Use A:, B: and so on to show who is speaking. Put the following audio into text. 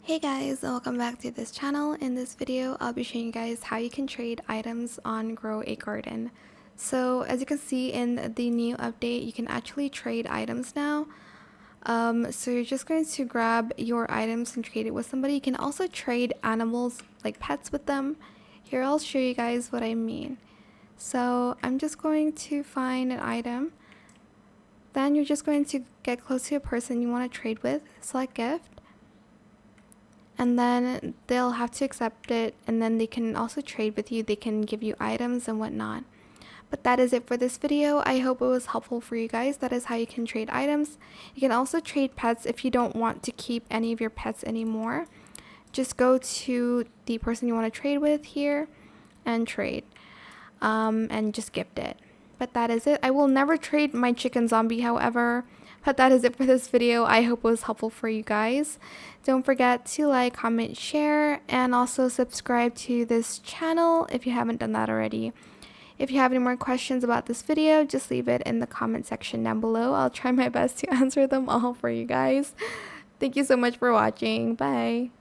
A: Hey guys, welcome back to this channel. In this video, I'll be showing you guys how you can trade items on Grow a Garden. So as you can see in the new update, you can actually trade items now. So you're just going to grab your items and trade it with somebody. You can also trade animals like pets with them. Here I'll show you guys what I mean. So I'm just going to find an item. Then you're just going to get close to a person you want to trade with, select gift. And then they'll have to accept it, and then they can also trade with you. They can give you items and whatnot. But that is it for this video. I hope it was helpful for you guys. That is how you can trade items. You can also trade pets if you don't want to keep any of your pets anymore. Just go to the person you want to trade with here and trade, and just gift it. But that is it. I will never trade my chicken zombie, however. But that is it for this video. I hope it was helpful for you guys. Don't forget to like, comment, share, and also subscribe to this channel if you haven't done that already. If you have any more questions about this video, just leave it in the comment section down below. I'll try my best to answer them all for you guys. Thank you so much for watching. Bye.